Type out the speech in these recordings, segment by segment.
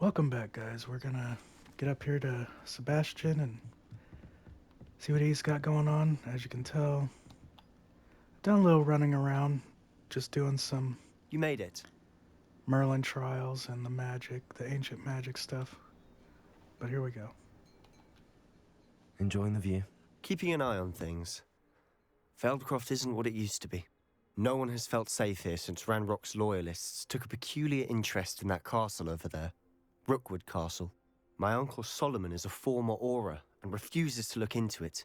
Welcome back, guys. We're gonna get up here to Sebastian and see what he's got going on. As you can tell, done a little running around, just doing some You made it. Merlin trials and the ancient magic stuff. But here we go. Enjoying the view? Keeping an eye on things. Feldcroft isn't what it used to be. No one has felt safe here since Ranrock's loyalists took a peculiar interest in that castle over there. Rookwood Castle. My uncle Solomon is a former Auror and refuses to look into it,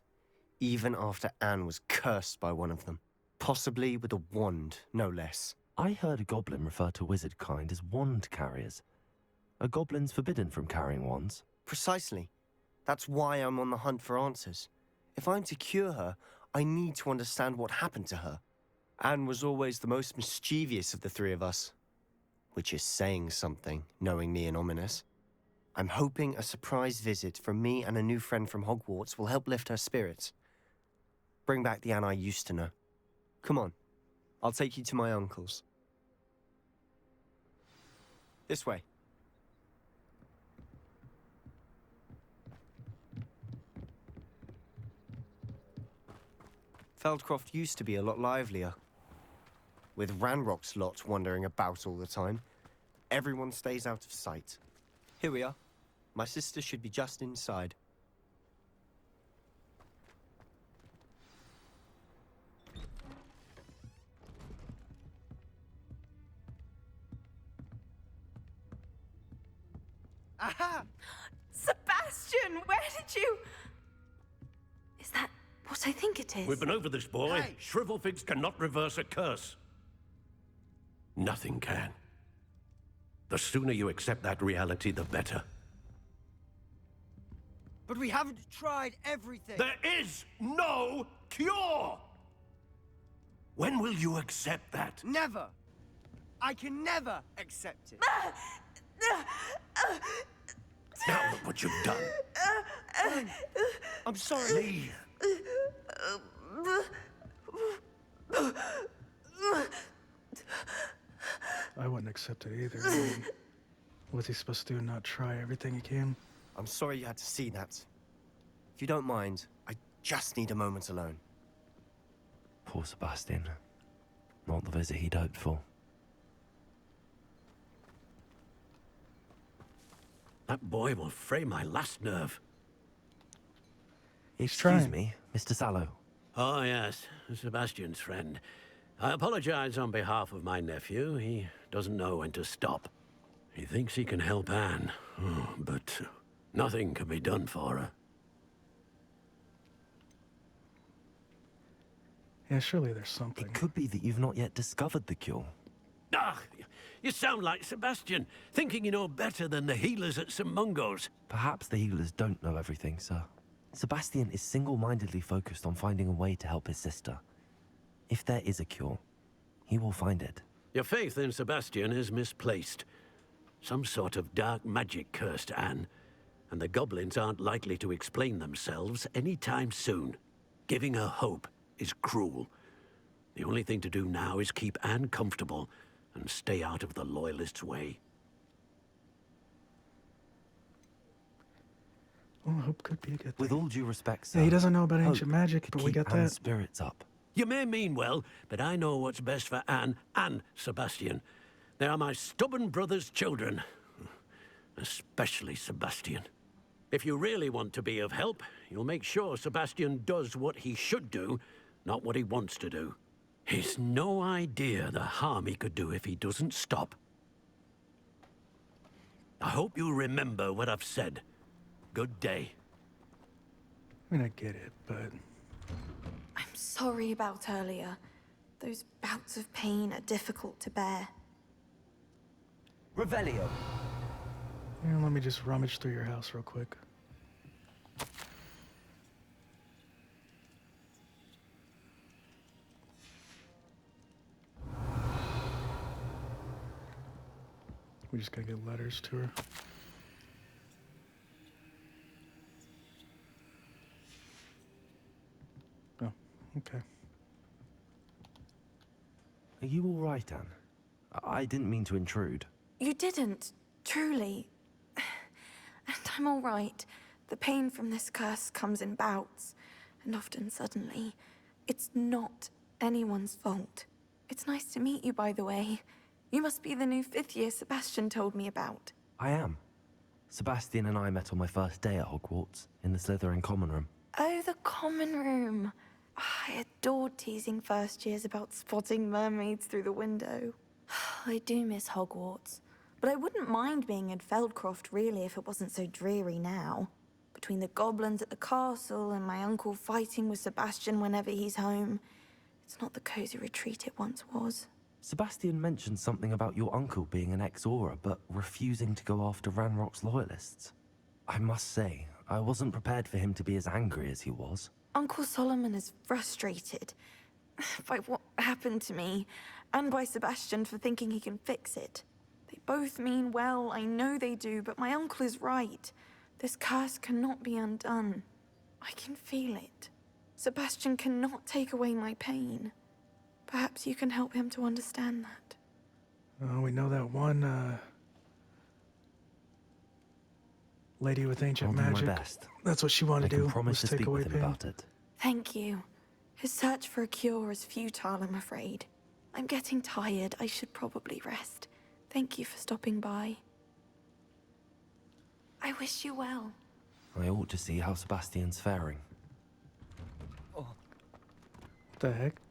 even after Anne was cursed by one of them. Possibly with a wand, no less. I heard a goblin refer to wizard kind as wand carriers. Are goblins forbidden from carrying wands? Precisely. That's why I'm on the hunt for answers. If I'm to cure her, I need to understand what happened to her. Anne was always the most mischievous of the three of us. Which is saying something, knowing me and Ominous. I'm hoping a surprise visit from me and a new friend from Hogwarts will help lift her spirits. Bring back the Anne I used to know. Come on, I'll take you to my uncle's. This way. Feldcroft used to be a lot livelier. With Ranrock's lot wandering about all the time, everyone stays out of sight. Here we are. My sister should be just inside. Aha! Sebastian, where did you... Is that what I think it is? We've been over this, boy. Hey. Shrivelfigs cannot reverse a curse. Nothing can. The sooner you accept that reality, the better. But we haven't tried everything. There is no cure! When will you accept that? Never. I can never accept it. Now look what you've done. I'm sorry. Leave. I wouldn't accept it either. I mean, what's he supposed to do? Not try everything he can? I'm sorry you had to see that. If you don't mind, I just need a moment alone. Poor Sebastian. Not the visit he'd hoped for. That boy will fray my last nerve. He's Excuse trying. me, Mr. Sallow. Oh, yes, Sebastian's friend. I apologize on behalf of my nephew. He doesn't know when to stop. He thinks he can help Anne, but nothing can be done for her. Yeah, surely there's something. It could be that you've not yet discovered the cure. Ah, you sound like Sebastian, thinking you know better than the healers at St. Mungo's. Perhaps the healers don't know everything, sir. Sebastian is single-mindedly focused on finding a way to help his sister. If there is a cure, he will find it. Your faith in Sebastian is misplaced. Some sort of dark magic cursed Anne, and the goblins aren't likely to explain themselves anytime soon. Giving her hope is cruel. The only thing to do now is keep Anne comfortable and stay out of the Loyalists' way. Well, hope could be a good thing. With all due respect, sir. Yeah, he doesn't know about hope ancient magic, could but we keep got Anne's that. spirits up. You may mean well, but I know what's best for Anne and Sebastian. They are my stubborn brother's children. Especially Sebastian. If you really want to be of help, you'll make sure Sebastian does what he should do, not what he wants to do. He's no idea the harm he could do if he doesn't stop. I hope you remember what I've said. Good day. I mean, I get it, but I'm sorry about earlier. Those bouts of pain are difficult to bear. Revelio. let me just rummage through your house real quick. We just gotta get letters to her. Oh, okay. Are you all right, Anne? I didn't mean to intrude. You didn't, truly. I'm all right. The pain from this curse comes in bouts, and often suddenly. It's not anyone's fault. It's nice to meet you, by the way. You must be the new 5th year Sebastian told me about. I am. Sebastian and I met on my first day at Hogwarts, in the Slytherin common room. Oh, the common room. I adored teasing first years about spotting mermaids through the window. I do miss Hogwarts, but I wouldn't mind being in Feldcroft really if it wasn't so dreary now. Between the goblins at the castle and my uncle fighting with Sebastian whenever he's home, it's not the cozy retreat it once was. Sebastian mentioned something about your uncle being an ex-Auror, but refusing to go after Ranrock's loyalists. I must say, I wasn't prepared for him to be as angry as he was. Uncle Solomon is frustrated by what happened to me, and by Sebastian for thinking he can fix it. They both mean well, I know they do, but my uncle is right. This curse cannot be undone. I can feel it. Sebastian cannot take away my pain. Perhaps you can help him to understand that. We know that one lady with ancient I'll do magic. my best. That's what she wanted I to can do. promise to was take speak away with him pain. about it. Thank you. His search for a cure is futile, I'm afraid. I'm getting tired. I should probably rest. Thank you for stopping by. I wish you well. I ought to see how Sebastian's faring. What the heck?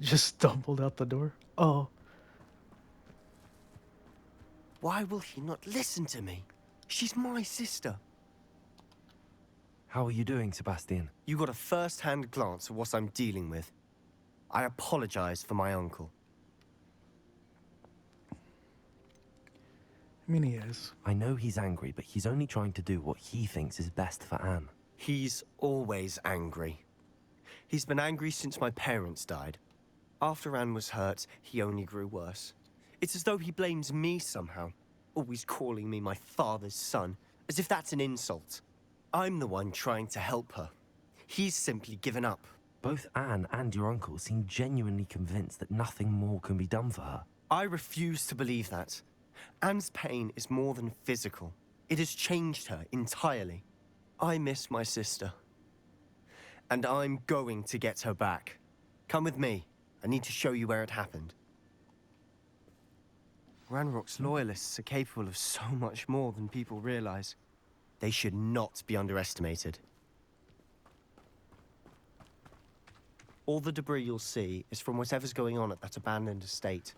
Just stumbled out the door. Oh. Why will he not listen to me? She's my sister. How are you doing, Sebastian? You got a first-hand glance at what I'm dealing with. I apologize for my uncle. I mean, he is. I know he's angry, but he's only trying to do what he thinks is best for Anne. He's always angry. He's been angry since my parents died. After Anne was hurt, he only grew worse. It's as though he blames me somehow, always calling me my father's son, as if that's an insult. I'm the one trying to help her. He's simply given up. Both Anne and your uncle seem genuinely convinced that nothing more can be done for her. I refuse to believe that. Anne's pain is more than physical. It has changed her entirely. I miss my sister. And I'm going to get her back. Come with me. I need to show you where it happened. Ranrock's loyalists are capable of so much more than people realize. They should not be underestimated. All the debris you'll see is from whatever's going on at that abandoned estate.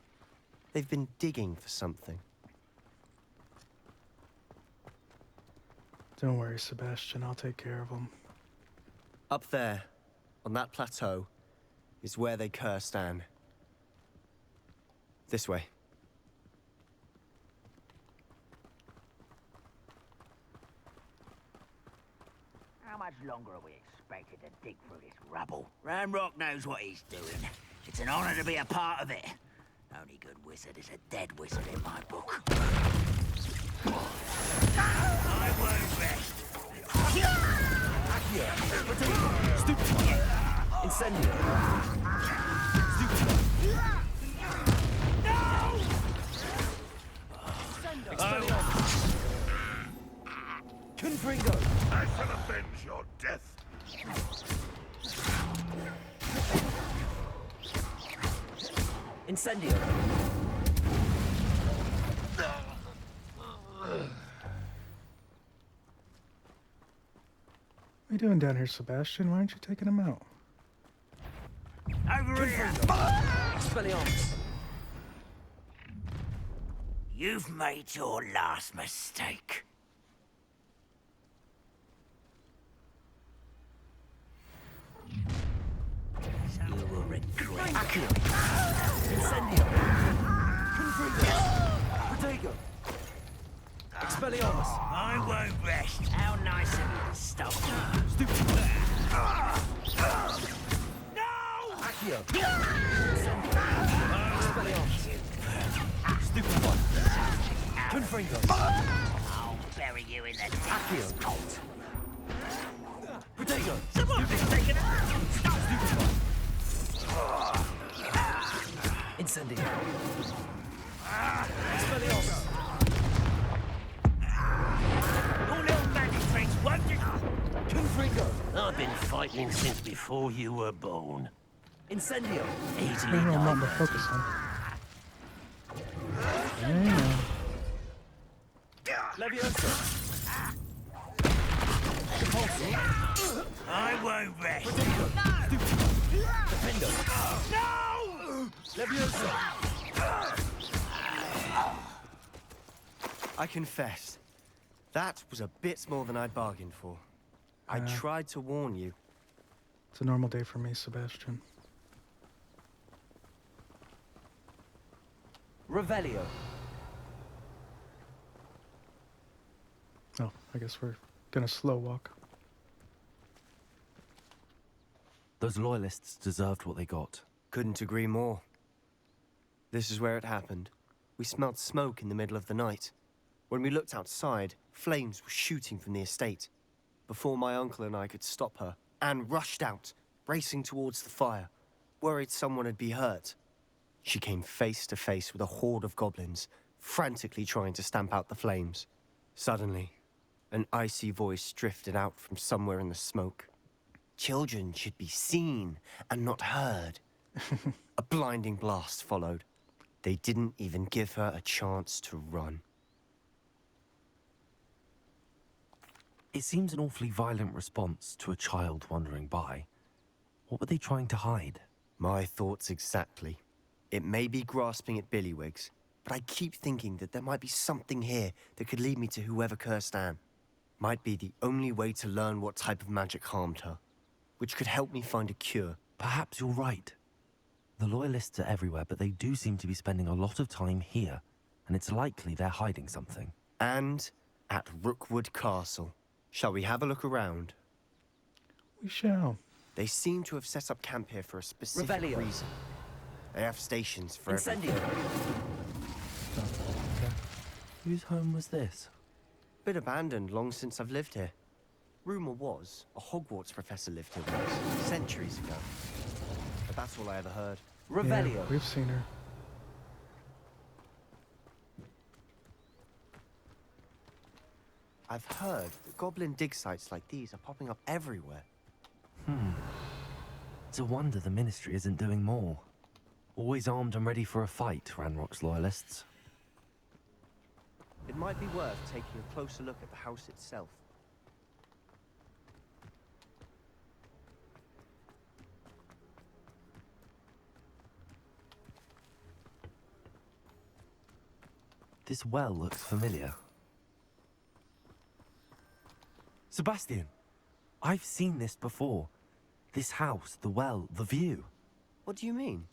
They've been digging for something. Don't worry, Sebastian. I'll take care of him. Up there, on that plateau, is where they cursed Anne. This way. How much longer are we expected to dig through this rubble? Ranrock knows what he's doing. It's an honor to be a part of it. Only good wizard is a dead wizard in my book. I won't rest. Incendio! Confringo! I shall avenge your death. Incendio! What are you doing down here, Sebastian? Why aren't you taking him out? Over here! Expelliarmus! You've made your last mistake. You will regret. Incendio! Confringo! Protego! Expelliarmus! I won't rest. How nice of you to stop. No! Accio! Expelliarmus! Stupid one! Confringo! I'll bury you in the Accio! cold. Protego! Someone's been taken out. Stupid one! Incendio! Expelliarmus! Your little I've been fighting since before you were born. Incendio! I Easily don't know what I'm done. focus on. I know. Leviosa! I won't rest. Defendo! No! Leviosa! I confess, that was a bit more than I'd bargained for. I tried to warn you. It's a normal day for me, Sebastian. Revelio! Oh, I guess we're gonna slow walk. Those loyalists deserved what they got. Couldn't agree more. This is where it happened. We smelled smoke in the middle of the night. When we looked outside, flames were shooting from the estate. Before my uncle and I could stop her, Anne rushed out, racing towards the fire, worried someone would be hurt. She came face to face with a horde of goblins, frantically trying to stamp out the flames. Suddenly, an icy voice drifted out from somewhere in the smoke. Children should be seen and not heard. A blinding blast followed. They didn't even give her a chance to run. It seems an awfully violent response to a child wandering by. What were they trying to hide? My thoughts exactly. It may be grasping at Billywigs, but I keep thinking that there might be something here that could lead me to whoever cursed Anne. Might be the only way to learn what type of magic harmed her, which could help me find a cure. Perhaps you're right. The loyalists are everywhere, but they do seem to be spending a lot of time here, and it's likely they're hiding something. And at Rookwood Castle. Shall we have a look around? We shall. They seem to have set up camp here for a specific Revelio. reason. They have stations for everything. Incendio! Whose home was this? Been abandoned long since I've lived here. Rumor was a Hogwarts professor lived here once, centuries ago. But that's all I ever heard. Revelio! Yeah, we've seen her. I've heard that goblin dig sites like these are popping up everywhere. It's a wonder the Ministry isn't doing more. Always armed and ready for a fight, Ranrock's loyalists. It might be worth taking a closer look at the house itself. This well looks familiar. Sebastian! I've seen this before. This house, the well, the view. What do you mean?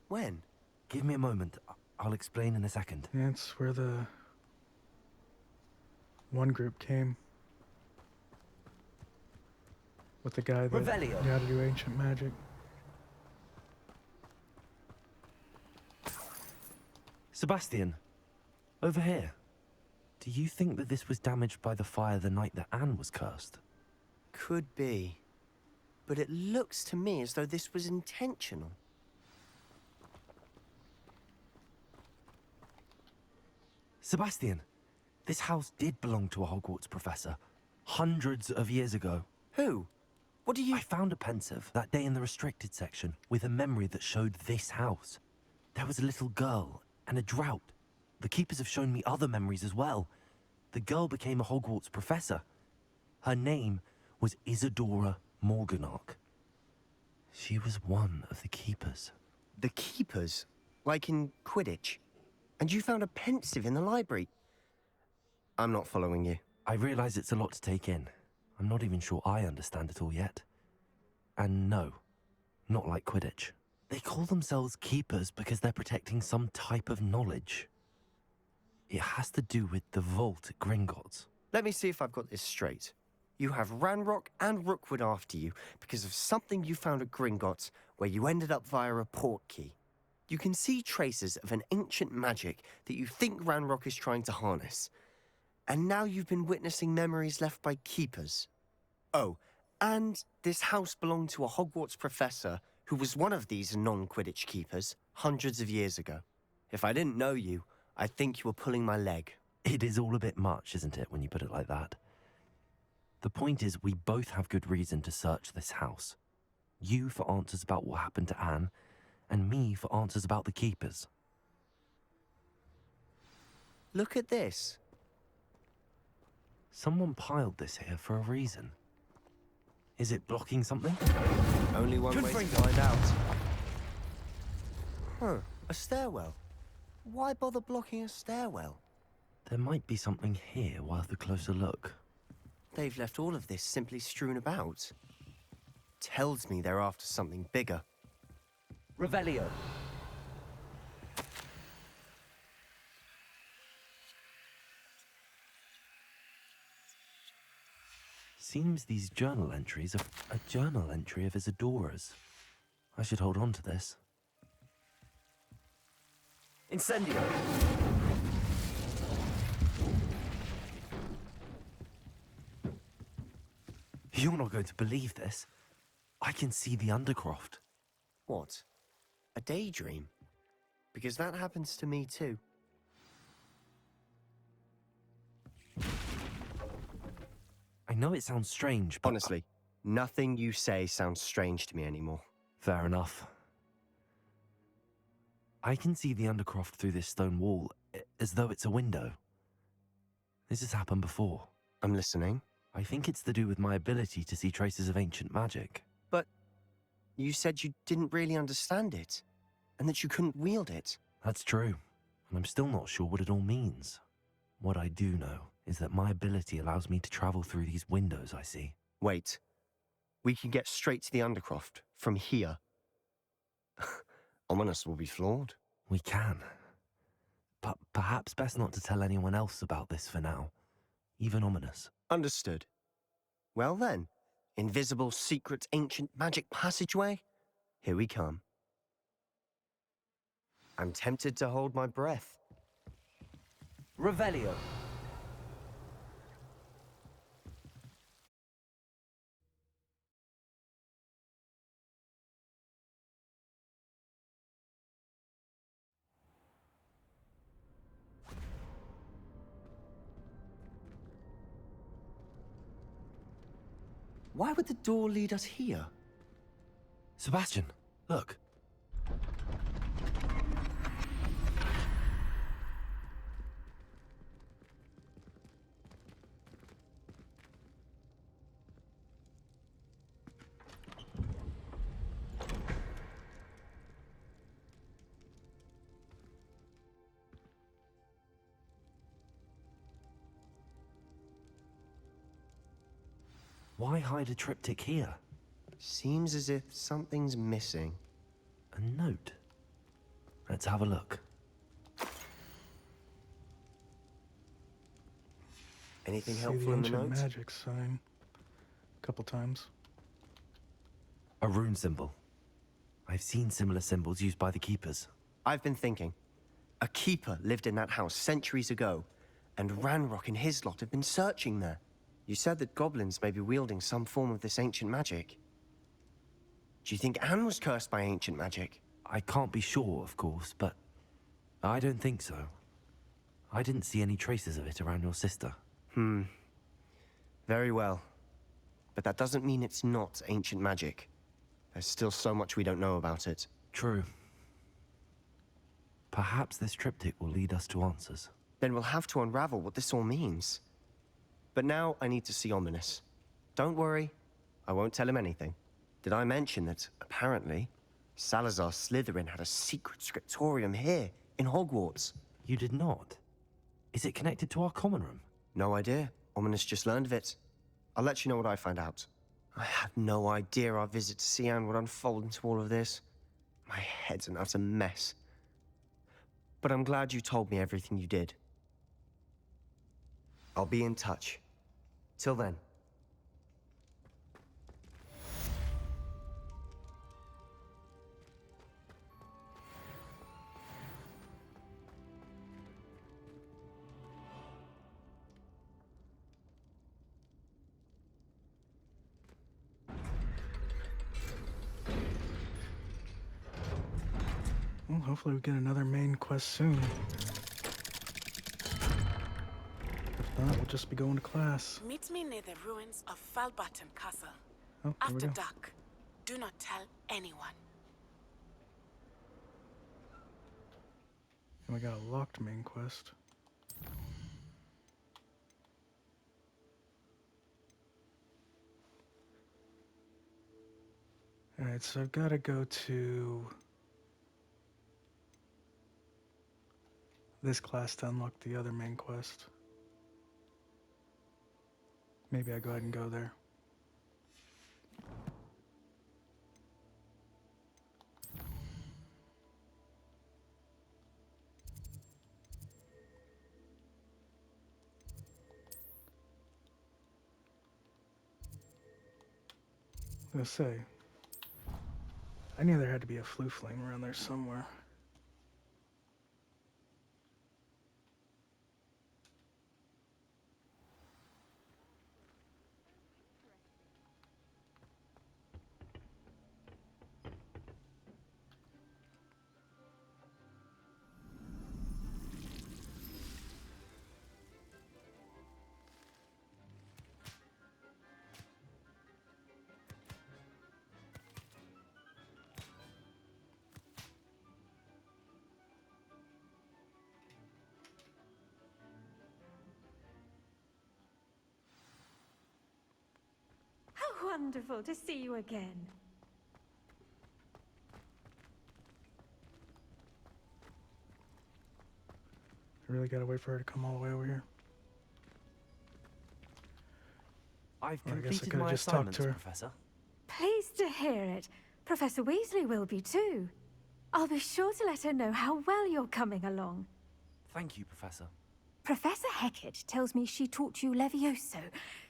When? Give me a moment. I'll explain in a second. Yeah, it's where the one group came. With the guy that Revelio. knew how to do ancient magic. Sebastian, over here. Do you think that this was damaged by the fire the night that Anne was cursed? Could be. But it looks to me as though this was intentional. Sebastian, this house did belong to a Hogwarts professor. Hundreds of years ago. Who? What do you... I found a pensive that day in the restricted section with a memory that showed this house. There was a little girl and a drought. The keepers have shown me other memories as well. The girl became a Hogwarts professor. Her name was Isadora Morganach. She was one of the keepers. The keepers? Like in Quidditch? And you found a pensive in the library? I'm not following you. I realize it's a lot to take in. I'm not even sure I understand it all yet. And no, not like Quidditch. They call themselves keepers because they're protecting some type of knowledge. It has to do with the vault at Gringotts. Let me see if I've got this straight. You have Ranrock and Rookwood after you because of something you found at Gringotts where you ended up via a portkey. You can see traces of an ancient magic that you think Ranrock is trying to harness. And now you've been witnessing memories left by keepers. Oh, and this house belonged to a Hogwarts professor who was one of these non-Quidditch keepers hundreds of years ago. If I didn't know you, I'd think you were pulling my leg. It is all a bit much, isn't it, when you put it like that? The point is, we both have good reason to search this house. You for answers about what happened to Anne, and me for answers about the keepers. Look at this. Someone piled this here for a reason. Is it blocking something? Only one way to find out. Huh, a stairwell. Why bother blocking a stairwell? There might be something here worth a closer look. They've left all of this simply strewn about. Tells me they're after something bigger. Revelio. Seems these journal entries are a journal entry of Isadora's. I should hold on to this. Incendio. You're not going to believe this. I can see the Undercroft. What? A daydream? Because that happens to me too. I know it sounds strange, but... Honestly, nothing you say sounds strange to me anymore. Fair enough. I can see the Undercroft through this stone wall, as though it's a window. This has happened before. I'm listening. I think it's to do with my ability to see traces of ancient magic. But you said you didn't really understand it, and that you couldn't wield it. That's true, and I'm still not sure what it all means. What I do know is that my ability allows me to travel through these windows I see. Wait. We can get straight to the Undercroft from here. Ominous will be floored. We can. But perhaps best not to tell anyone else about this for now. Even Ominous. Understood. Well then, invisible, secret, ancient magic passageway? Here we come. I'm tempted to hold my breath. Revelio. Why would the door lead us here? Sebastian, look. Why hide a triptych here? Seems as if something's missing. A note. Let's have a look. Anything See helpful the in the ancient note? magic sign a couple times. A rune symbol. I've seen similar symbols used by the keepers. I've been thinking. A keeper lived in that house centuries ago, and Ranrock and his lot have been searching there. You said that goblins may be wielding some form of this ancient magic. Do you think Anne was cursed by ancient magic? I can't be sure, of course, but I don't think so. I didn't see any traces of it around your sister. Very well. But that doesn't mean it's not ancient magic. There's still so much we don't know about it. True. Perhaps this triptych will lead us to answers. Then we'll have to unravel what this all means. But now I need to see Ominous. Don't worry, I won't tell him anything. Did I mention that, apparently, Salazar Slytherin had a secret scriptorium here, in Hogwarts? You did not? Is it connected to our common room? No idea. Ominous just learned of it. I'll let you know what I find out. I had no idea our visit to Cian would unfold into all of this. My head's an utter mess. But I'm glad you told me everything you did. I'll be in touch. Till then. Well, hopefully we get another main quest soon. If Alright, we'll just be going to class. Meet me near the ruins of Falbaton Castle. Oh, there we After go. dark. Do not tell anyone. And we got a locked main quest. Alright, so I've got to go to this class to unlock the other main quest. Maybe I go ahead and go there. I was gonna say, I knew there had to be a flue flame around there somewhere. How wonderful to see you again. I really gotta wait for her to come all the way over here. I've Or I guess I completed could've my just talked assignments, to her. Professor. Pleased to hear it. Professor Weasley will be too. I'll be sure to let her know how well you're coming along. Thank you, Professor. Professor Hecat tells me she taught you Levioso,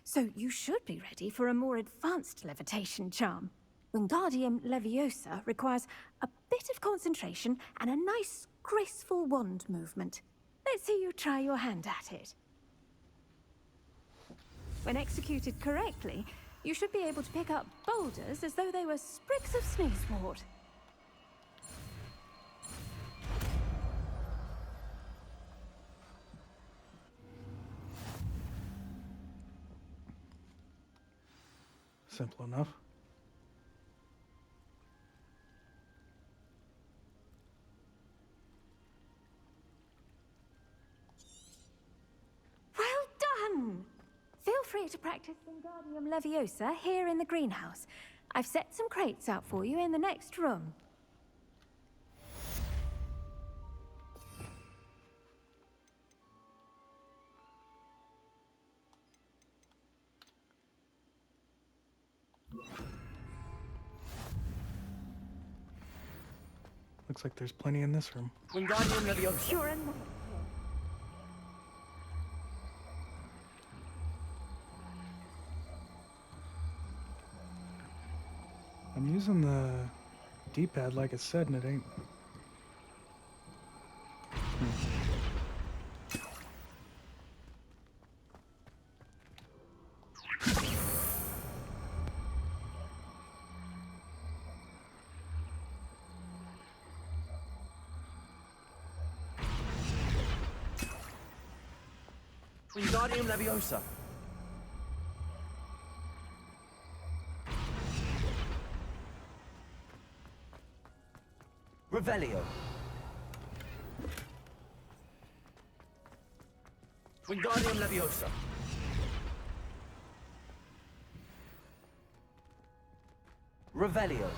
so you should be ready for a more advanced levitation charm. Wingardium Leviosa requires a bit of concentration and a nice, graceful wand movement. Let's see you try your hand at it. When executed correctly, you should be able to pick up boulders as though they were sprigs of sneezewort. Simple enough. Well done! Feel free to practice Wingardium Leviosa here in the greenhouse. I've set some crates out for you in the next room. Looks like there's plenty in this room. Wingardium Leviosa. You're a knight. I'm using the D-pad like it said, and it ain't. Wingardium Leviosa. Revelio. Wingardium Leviosa. Revelio.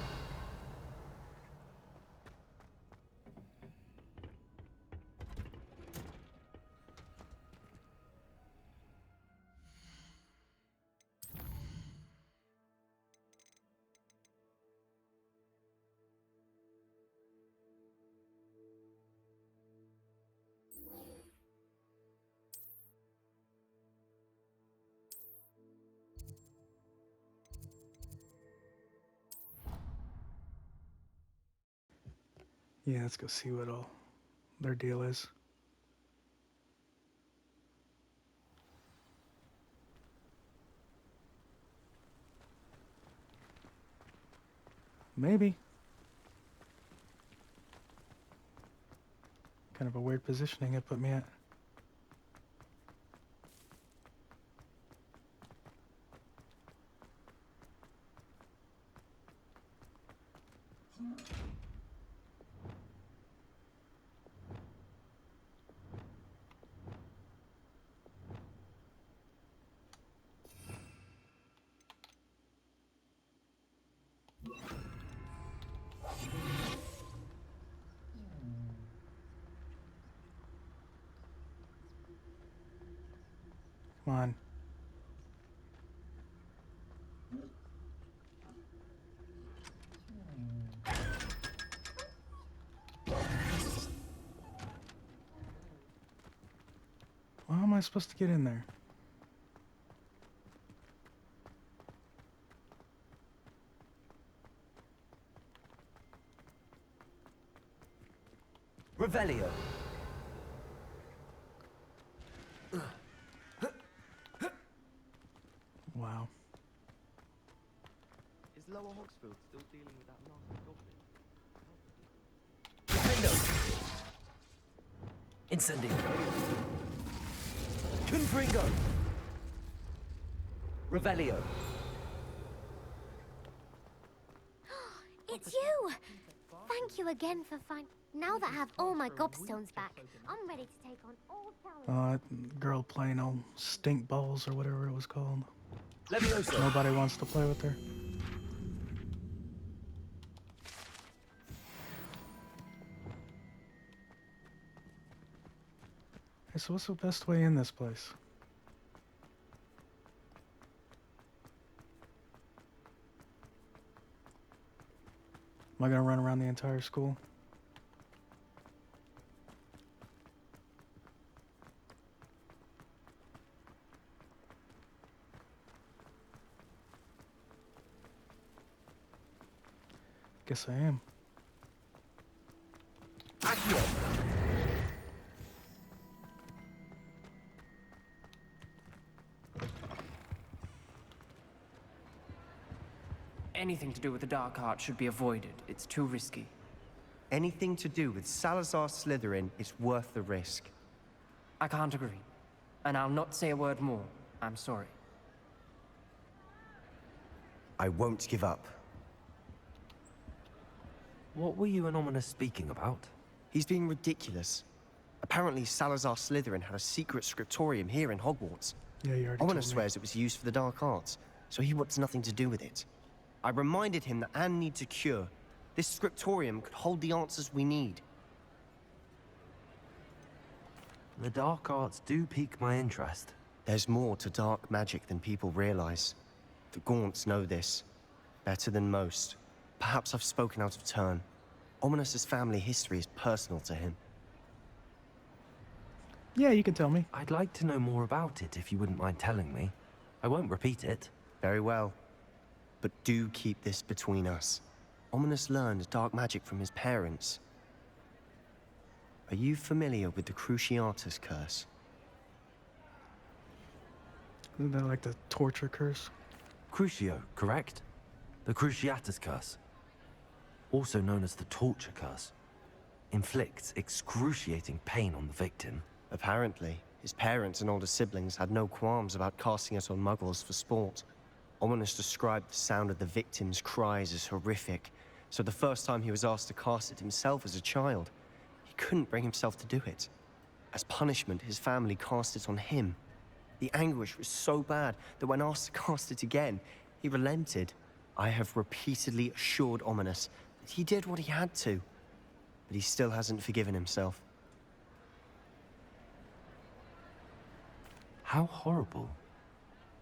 Yeah, let's go see what all their deal is. Maybe. Kind of a weird positioning it put me at. Come on. How am I supposed to get in there? Revelio. Wow. Is Lower Hogsfield still dealing with that nasty goblin? Defendo. Incendio. Confringo. Revelio. It's you! Thank you again for Now that I have all my gobstones back, I'm ready to take on all challenges. That girl playing old stink balls or whatever it was called. Levioso. Nobody wants to play with her. Hey, so what's the best way in this place? Am I gonna run around the entire school? Guess I am. Anything to do with the dark art should be avoided. It's too risky. Anything to do with Salazar Slytherin is worth the risk. I can't agree. And I'll not say a word more. I'm sorry. I won't give up. What were you and Ominous speaking about? He's being ridiculous. Apparently Salazar Slytherin had a secret scriptorium here in Hogwarts. Yeah, you already told me. Ominous swears it was used for the dark arts, so he wants nothing to do with it. I reminded him that Anne needs a cure. This scriptorium could hold the answers we need. The dark arts do pique my interest. There's more to dark magic than people realize. The Gaunts know this. Better than most. Perhaps I've spoken out of turn. Ominous's family history is personal to him. Yeah, you can tell me. I'd like to know more about it if you wouldn't mind telling me. I won't repeat it. Very well. But do keep this between us. Ominous learned dark magic from his parents. Are you familiar with the Cruciatus curse? Isn't that like the torture curse? Crucio, correct? The Cruciatus curse. Also known as the torture curse. Inflicts excruciating pain on the victim. Apparently, his parents and older siblings had no qualms about casting it on muggles for sport. Ominous described the sound of the victim's cries as horrific, so the first time he was asked to cast it himself as a child, he couldn't bring himself to do it. As punishment, his family cast it on him. The anguish was so bad that when asked to cast it again, he relented. I have repeatedly assured Ominous that he did what he had to, but he still hasn't forgiven himself. How horrible.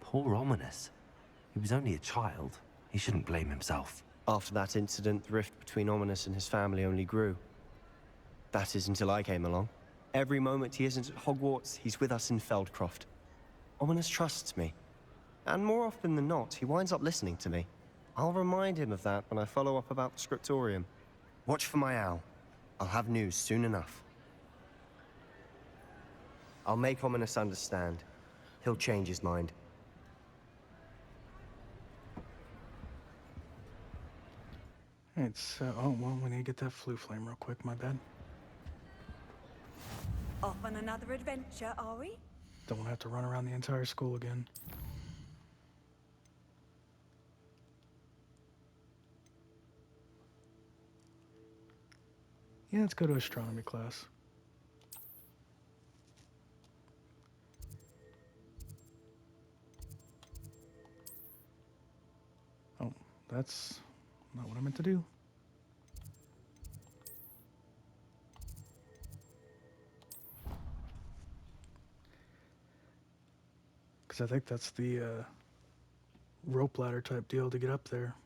Poor Ominous. He was only a child. He shouldn't blame himself. After that incident, the rift between Ominous and his family only grew. That is until I came along. Every moment he isn't at Hogwarts, he's with us in Feldcroft. Ominous trusts me. And more often than not, he winds up listening to me. I'll remind him of that when I follow up about the scriptorium. Watch for my owl. I'll have news soon enough. I'll make Ominous understand. He'll change his mind. Alright, so, oh, well, we need to get that flue flame real quick, my bad. Off on another adventure, are we? Don't want to have to run around the entire school again. Yeah, let's go to astronomy class. Oh, that's not what I meant to do. Because I think that's the rope ladder type deal to get up there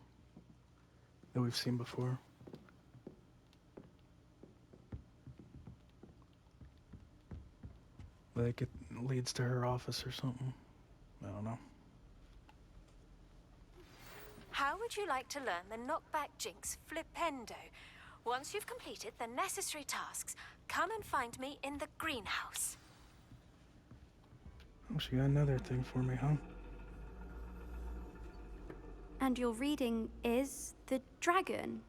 that we've seen before. Like it leads to her office or something. I don't know. How would you like to learn the knockback jinx flipendo? Once you've completed the necessary tasks, come and find me in the greenhouse. Oh, she got another thing for me, huh? And your reading is the dragon.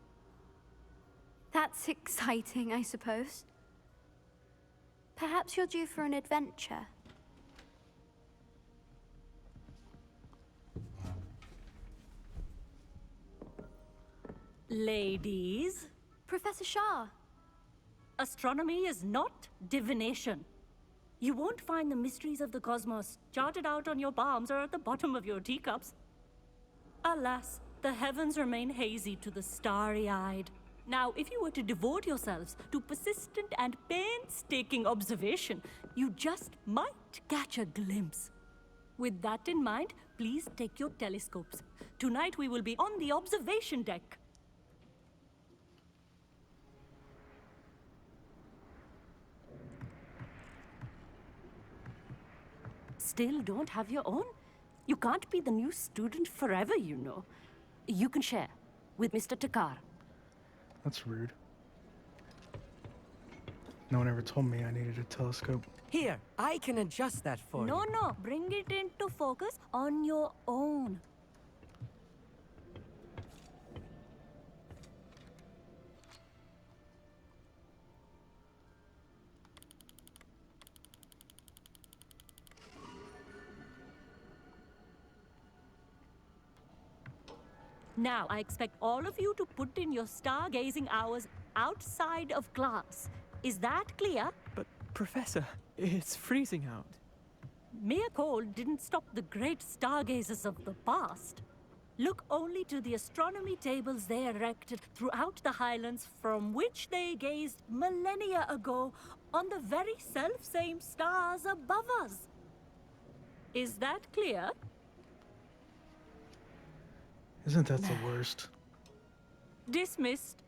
That's exciting, I suppose. Perhaps you're due for an adventure. Ladies, Professor Shah. astronomy is not divination. You won't find the mysteries of the cosmos charted out on your palms or at the bottom of your teacups. Alas, the heavens remain hazy to the starry-eyed. Now, if you were to devote yourselves to persistent and painstaking observation, you just might catch a glimpse. With that in mind, please take your telescopes. Tonight we will be on the observation deck. Still don't have your own? You can't be the new student forever, you know. You can share with Mr. Takar. That's rude. No one ever told me I needed a telescope. Here, I can adjust that for you. No, bring it into focus on your own. Now, I expect all of you to put in your stargazing hours outside of class. Is that clear? But, Professor, it's freezing out. Mere cold didn't stop the great stargazers of the past. Look only to the astronomy tables they erected throughout the highlands from which they gazed millennia ago on the very self-same stars above us. Is that clear? Isn't that the worst? Dismissed.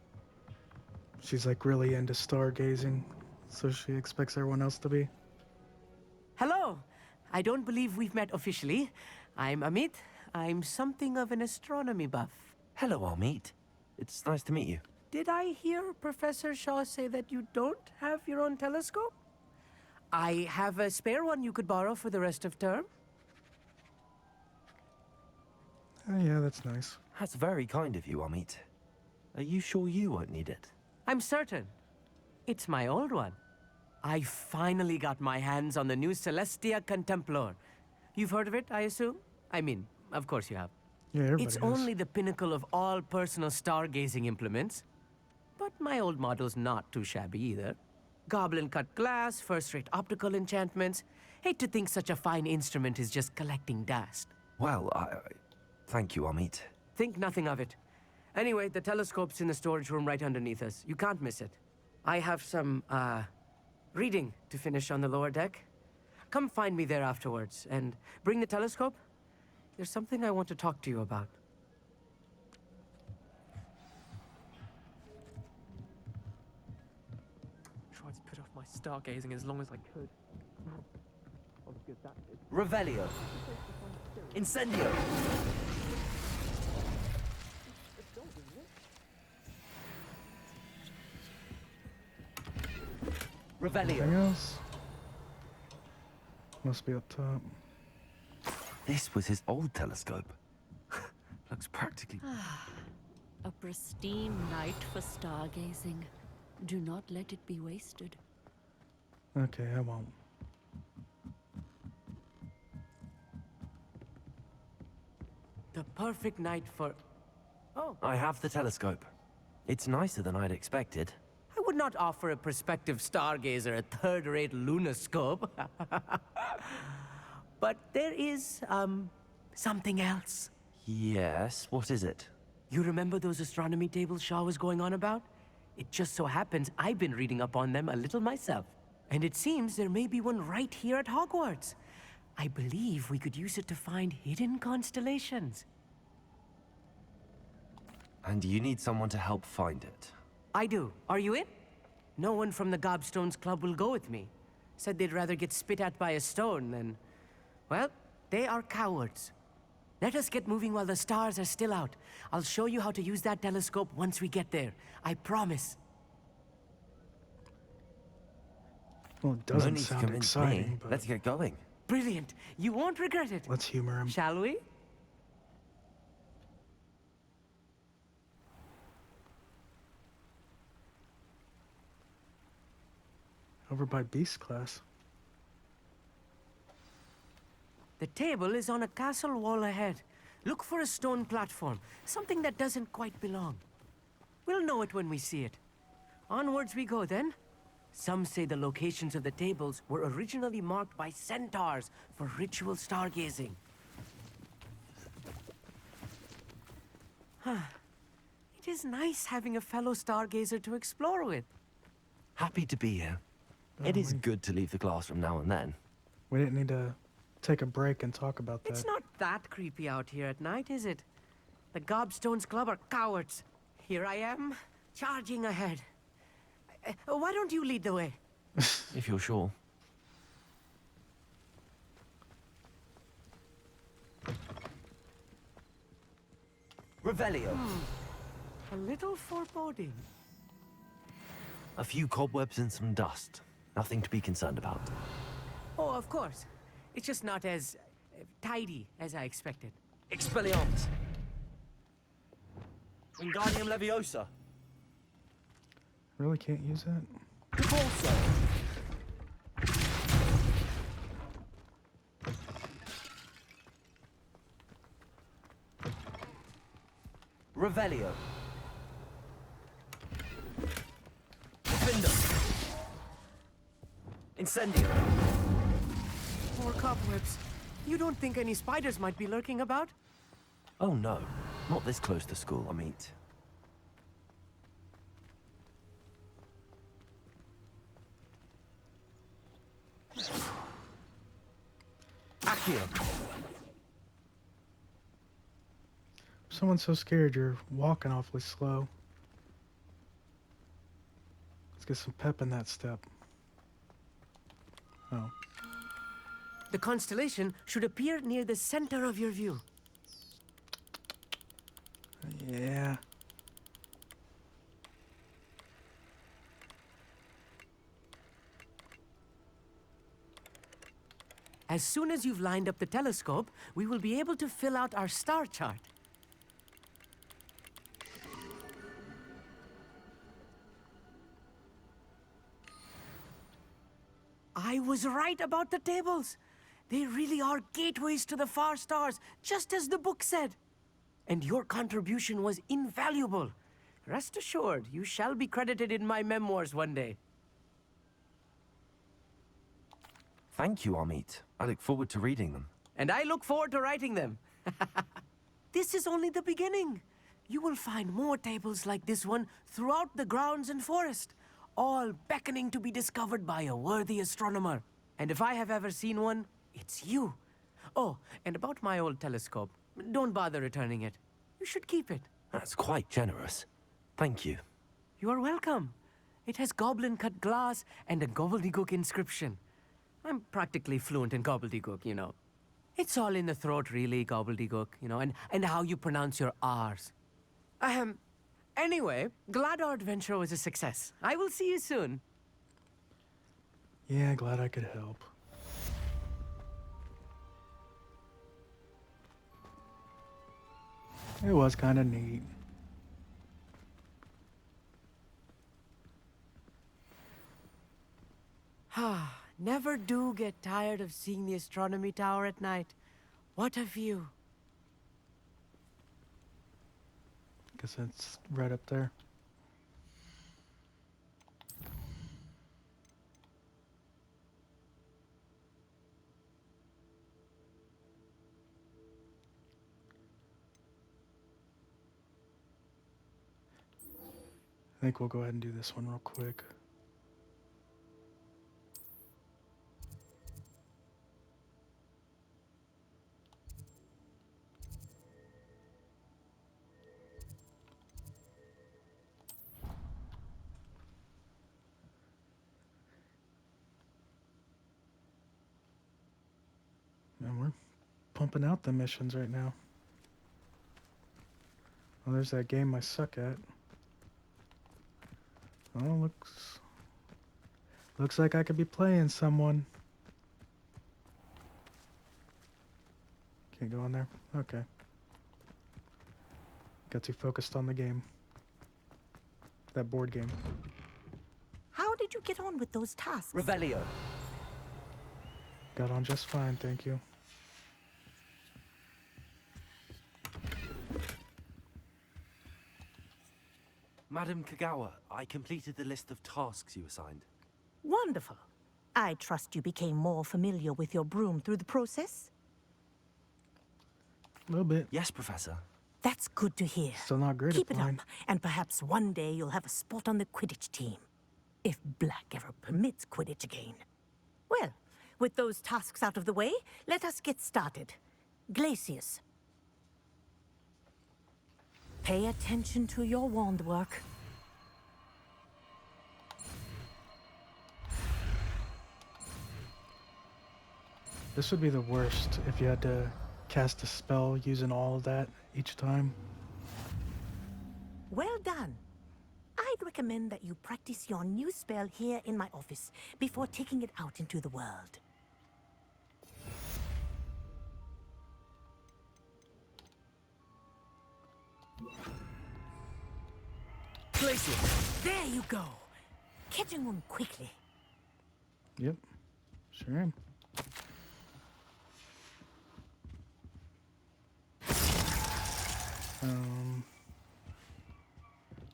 She's like really into stargazing, so she expects everyone else to be. Hello. I don't believe we've met officially. I'm Amit. I'm something of an astronomy buff. Hello, Amit. It's nice to meet you. Did I hear Professor Shaw say that you don't have your own telescope? I have a spare one you could borrow for the rest of term. Oh, yeah, that's nice. That's very kind of you, Amit. Are you sure you won't need it? I'm certain. It's my old one. I finally got my hands on the new Celestia Contemplor. You've heard of it, I assume? I mean, of course you have. Yeah, everybody It's has. only the pinnacle of all personal stargazing implements. But my old model's not too shabby either. Goblin-cut glass, first-rate optical enchantments. Hate to think such a fine instrument is just collecting dust. Well, thank you, Amit. Think nothing of it. Anyway, the telescope's in the storage room right underneath us. You can't miss it. I have some, reading to finish on the lower deck. Come find me there afterwards, and bring the telescope. There's something I want to talk to you about. Tried to put off my stargazing as long as I could. Not as good that did. Revelio. Incendio. Anything Revelio. else? Must be up top. This was his old telescope. Looks practically... A pristine night for stargazing. Do not let it be wasted. Okay, I won't. The perfect night for... Oh, I have the telescope. It's nicer than I'd expected. I would not offer a prospective stargazer a third-rate lunoscope. But there is, something else. Yes, what is it? You remember those astronomy tables Shaw was going on about? It just so happens I've been reading up on them a little myself. And it seems there may be one right here at Hogwarts. I believe we could use it to find hidden constellations. And you need someone to help find it. I do. Are you in? No one from the Gobstones Club will go with me. Said they'd rather get spit at by a stone than... Well, they are cowards. Let us get moving while the stars are still out. I'll show you how to use that telescope once we get there. I promise. Well, it doesn't sound exciting, but... Let's get going. Brilliant. You won't regret it. Let's humor him. Shall we? Over by Beast Class. The table is on a castle wall ahead. Look for a stone platform, something that doesn't quite belong. We'll know it when we see it. Onwards we go then. Some say the locations of the tables were originally marked by centaurs for ritual stargazing. It is nice having a fellow stargazer to explore with. Happy to be here. It is good to leave the classroom now and then. We didn't need to take a break and talk about that. It's not that creepy out here at night, is it? The Gobstones Club are cowards. Here I am, charging ahead. Why don't you lead the way? If you're sure. Revelio. A little foreboding. A few cobwebs and some dust. Nothing to be concerned about. Oh, of course. It's just not as tidy as I expected. Expelliarmus. Wingardium Leviosa. Really can't use that? Repulso. Revelio. Defendo. Incendio. More cobwebs. You don't think any spiders might be lurking about? Oh no, not this close to school, I mean. Accio. Someone's so scared you're walking awfully slow. Let's get some pep in that step. Oh. The constellation should appear near the center of your view. Yeah. As soon as you've lined up the telescope, we will be able to fill out our star chart. I was right about the tables. They really are gateways to the far stars, just as the book said. And your contribution was invaluable. Rest assured, you shall be credited in my memoirs one day. Thank you, Amit. I look forward to reading them. And I look forward to writing them. This is only the beginning. You will find more tables like this one throughout the grounds and forest, all beckoning to be discovered by a worthy astronomer. And if I have ever seen one, it's you. Oh, and about my old telescope, don't bother returning it. You should keep it. That's quite generous. Thank you. You are welcome. It has goblin-cut glass and a gobbledygook inscription. I'm practically fluent in gobbledygook, you know. It's all in the throat, really, gobbledygook, you know, and how you pronounce your R's. Anyway, glad our adventure was a success. I will see you soon. Yeah, glad I could help. It was kind of neat. Never do get tired of seeing the astronomy tower at night. What a view. Guess it's right up there. I think we'll go ahead and do this one real quick. And we're pumping out the missions right now. Oh, there's that game I suck at. Oh, looks like I could be playing someone. Can't go in there? Okay. Got too focused on the game. That board game. How did you get on with those tasks? Revelio. Got on just fine, thank you. Madam Kagawa, I completed the list of tasks you assigned. Wonderful. I trust you became more familiar with your broom through the process? A little bit. Yes, Professor. That's good to hear. Still not great Keep at it mine. up, and perhaps one day you'll have a spot on the Quidditch team. If Black ever permits Quidditch again. Well, with those tasks out of the way, let us get started. Glacius. Pay attention to your wand work. This would be the worst if you had to cast a spell using all of that each time. Well done. I'd recommend that you practice your new spell here in my office before taking it out into the world. Glacius. There you go. Catching one quickly. Yep, sure am.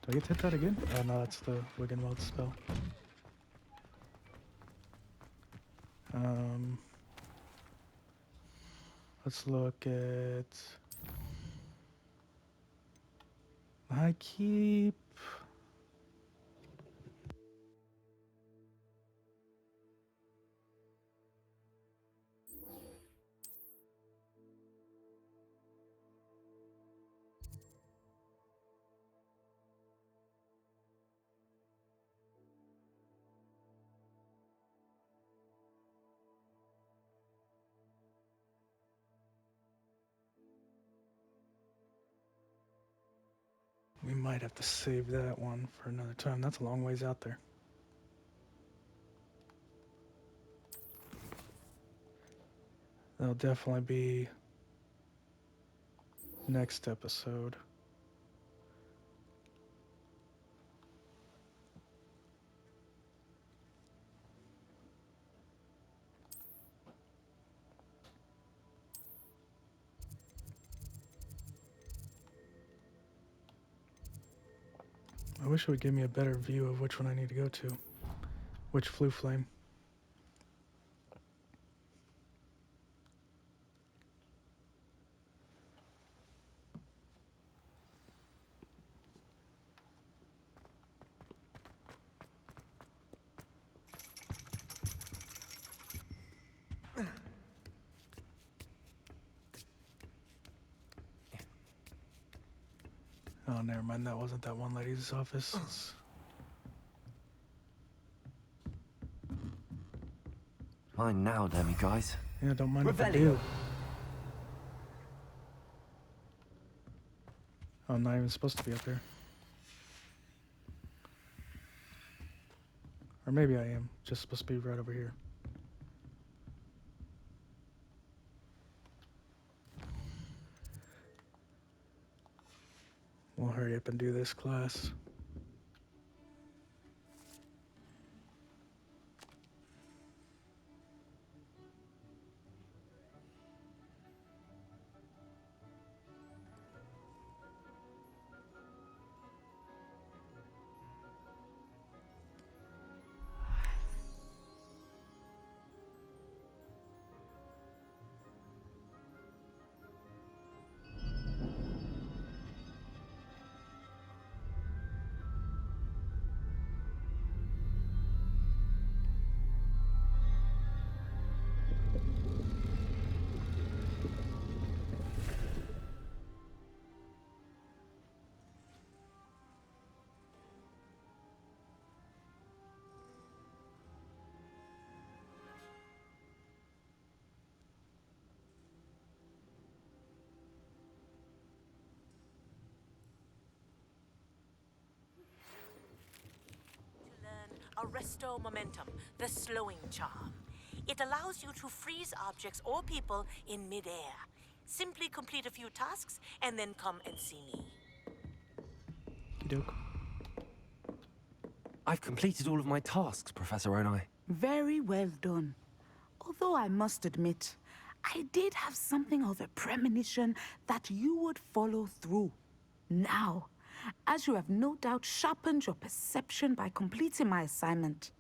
Do I get to hit that again? Oh no, that's the Wiggenweld spell. Let's look at I keep. We might have to save that one for another time. That's a long ways out there. That'll definitely be next episode. I wish it would give me a better view of which one I need to go to. Which Flue Flame. Oh, never mind. That wasn't that one lady's office. It's... Mine now, damn you guys. Yeah, don't mind if I Revelio. do. Oh, I'm not even supposed to be up here. Or maybe I am. Just supposed to be right over here. We'll hurry up and do this class. Arresto Momentum, the slowing charm. It allows you to freeze objects or people in midair. Simply complete a few tasks and then come and see me. Okey-doke. I've completed all of my tasks, Professor Onai. Very well done. Although I must admit, I did have something of a premonition that you would follow through. Now, as you have no doubt sharpened your perception by completing my assignment,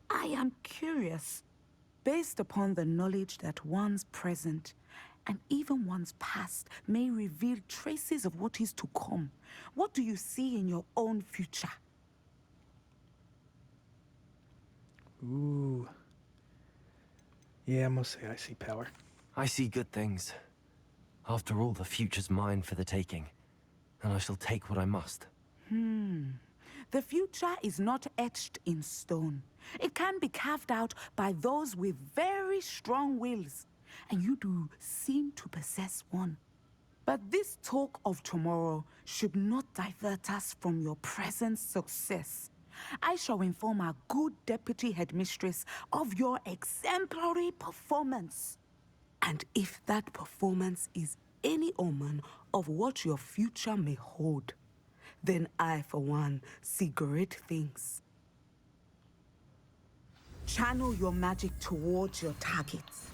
I am curious, based upon the knowledge that one's present and even one's past may reveal traces of what is to come. What do you see in your own future? Ooh. Yeah, I'm gonna say I see power. I see good things. After all, the future's mine for the taking, and I shall take what I must. The future is not etched in stone. It can be carved out by those with very strong wills, and you do seem to possess one. But this talk of tomorrow should not divert us from your present success. I shall inform our good deputy headmistress of your exemplary performance. And if that performance is any omen of what your future may hold, then I, for one, see great things. Channel your magic towards your targets.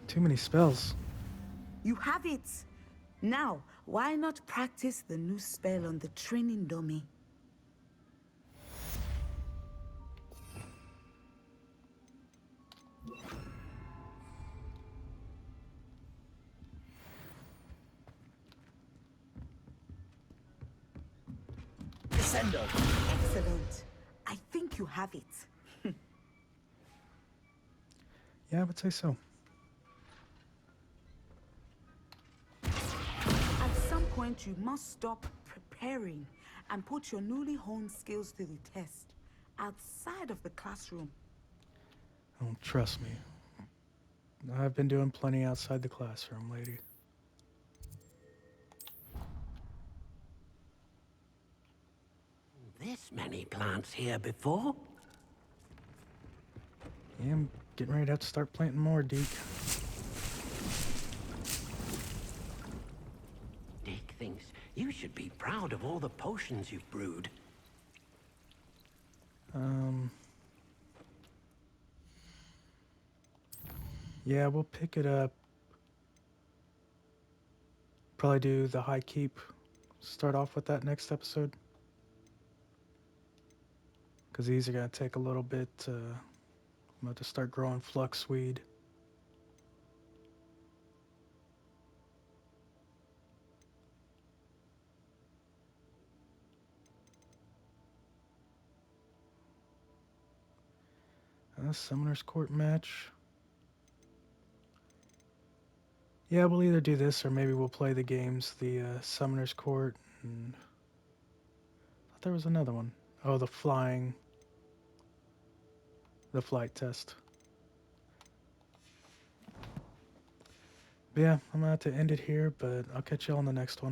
Too many spells. You have it. Now, why not practice the new spell on the training dummy? Descendo. Excellent. I think you have it. Yeah, I would say so. At some point, you must stop preparing and put your newly honed skills to the test outside of the classroom. Oh, trust me. I've been doing plenty outside the classroom, lady. This many plants here before? Yeah, I'm getting ready to have to start planting more, Deke. Dick thinks you should be proud of all the potions you've brewed. Yeah, we'll pick it up. Probably do the high keep. Start off with that next episode. Because these are going to take a little bit. I'm about to start growing fluxweed. Summoner's Court match. Yeah, we'll either do this or maybe we'll play the games, the Summoner's Court. And I thought there was another one. Oh, the flying. The flight test. But yeah, I'm going to have to end it here, but I'll catch you all on the next one.